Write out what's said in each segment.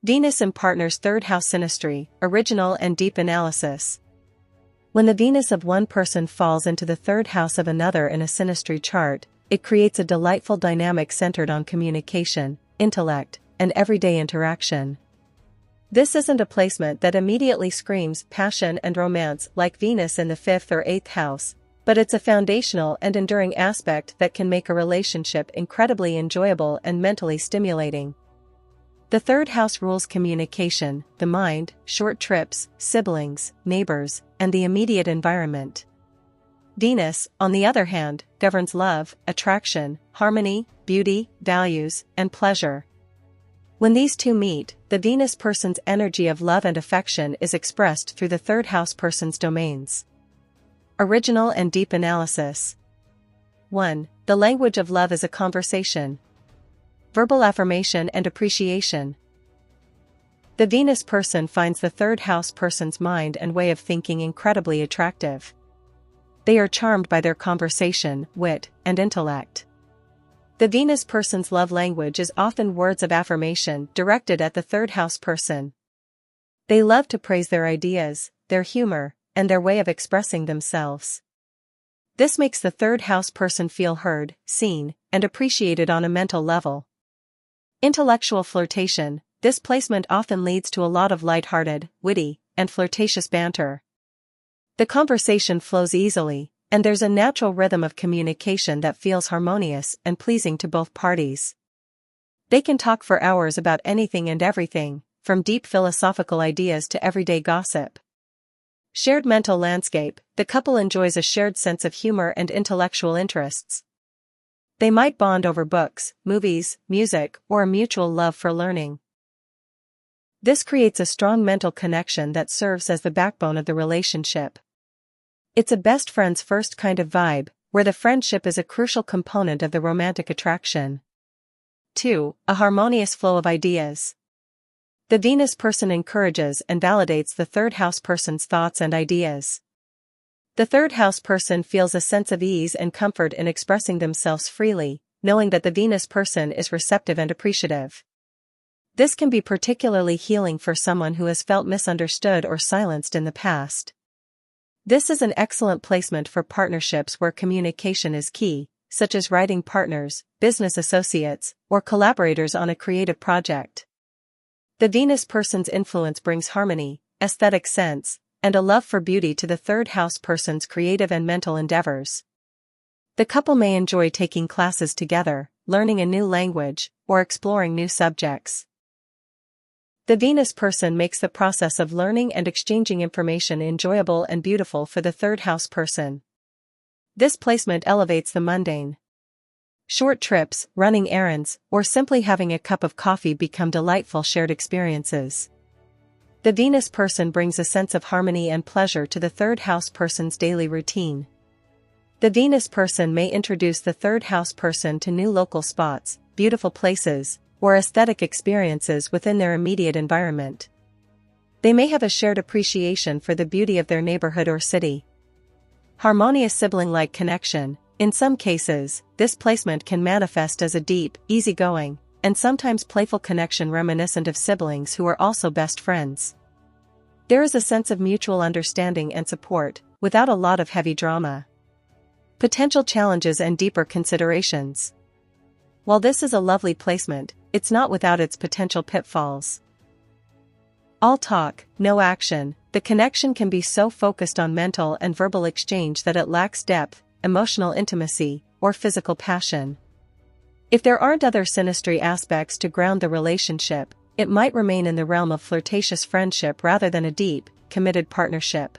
Venus in partner's third house synastry, original and deep analysis. When the Venus of one person falls into the third house of another in a synastry chart, it creates a delightful dynamic centered on communication, intellect, and everyday interaction. This isn't a placement that immediately screams passion and romance like Venus in the 5th or 8th house, but it's a foundational and enduring aspect that can make a relationship incredibly enjoyable and mentally stimulating. The third house rules communication, the mind, short trips, siblings, neighbors, and the immediate environment. Venus, on the other hand, governs love, attraction, harmony, beauty, values, and pleasure. When these two meet, the Venus person's energy of love and affection is expressed through the third house person's domains. Original and deep analysis. 1. The language of love is a conversation. Verbal affirmation and appreciation. The Venus person finds the third house person's mind and way of thinking incredibly attractive. They are charmed by their conversation, wit, and intellect. The Venus person's love language is often words of affirmation directed at the third house person. They love to praise their ideas, their humor, and their way of expressing themselves. This makes the third house person feel heard, seen, and appreciated on a mental level. Intellectual flirtation. This placement often leads to a lot of light-hearted, witty, and flirtatious banter. The conversation flows easily, and there's a natural rhythm of communication that feels harmonious and pleasing to both parties. They can talk for hours about anything and everything, from deep philosophical ideas to everyday gossip. Shared mental landscape. The couple enjoys a shared sense of humor and intellectual interests. They might bond over books, movies, music, or a mutual love for learning. This creates a strong mental connection that serves as the backbone of the relationship. It's a best friends first kind of vibe, where the friendship is a crucial component of the romantic attraction. 2. A harmonious flow of ideas. The Venus person encourages and validates the third house person's thoughts and ideas. The third house person feels a sense of ease and comfort in expressing themselves freely, knowing that the Venus person is receptive and appreciative. This can be particularly healing for someone who has felt misunderstood or silenced in the past. This is an excellent placement for partnerships where communication is key, such as writing partners, business associates, or collaborators on a creative project. The Venus person's influence brings harmony, aesthetic sense, and a love for beauty to the third house person's creative and mental endeavors. The couple may enjoy taking classes together, learning a new language, or exploring new subjects. The Venus person makes the process of learning and exchanging information enjoyable and beautiful for the third house person. This placement elevates the mundane. Short trips, running errands, or simply having a cup of coffee become delightful shared experiences. The Venus person brings a sense of harmony and pleasure to the third house person's daily routine. The Venus person may introduce the third house person to new local spots, beautiful places, or aesthetic experiences within their immediate environment. They may have a shared appreciation for the beauty of their neighborhood or city. Harmonious sibling-like connection. In some cases, this placement can manifest as a deep, easygoing, and sometimes playful connection reminiscent of siblings who are also best friends. There is a sense of mutual understanding and support, without a lot of heavy drama. Potential challenges and deeper considerations. While this is a lovely placement, it's not without its potential pitfalls. All talk, no action. The connection can be so focused on mental and verbal exchange that it lacks depth, emotional intimacy, or physical passion. If there aren't other synastry aspects to ground the relationship, it might remain in the realm of flirtatious friendship rather than a deep, committed partnership.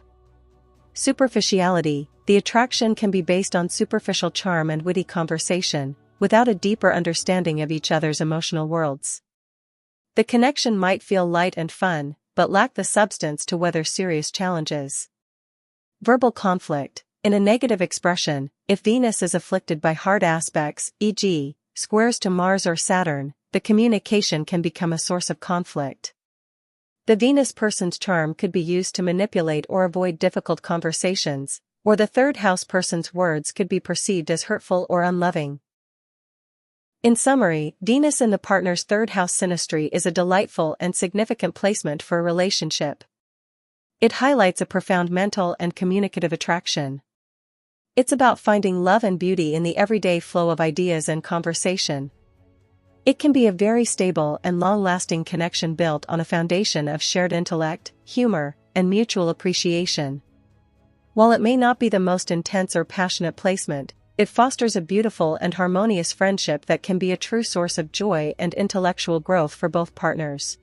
Superficiality. The attraction can be based on superficial charm and witty conversation, without a deeper understanding of each other's emotional worlds. The connection might feel light and fun, but lack the substance to weather serious challenges. Verbal conflict. In a negative expression, if Venus is afflicted by hard aspects, e.g., squares to Mars or Saturn, the communication can become a source of conflict. The Venus person's charm could be used to manipulate or avoid difficult conversations, or the third house person's words could be perceived as hurtful or unloving. In summary, Venus in the partner's third house synastry is a delightful and significant placement for a relationship. It highlights a profound mental and communicative attraction. It's about finding love and beauty in the everyday flow of ideas and conversation. It can be a very stable and long-lasting connection built on a foundation of shared intellect, humor, and mutual appreciation. While it may not be the most intense or passionate placement, it fosters a beautiful and harmonious friendship that can be a true source of joy and intellectual growth for both partners.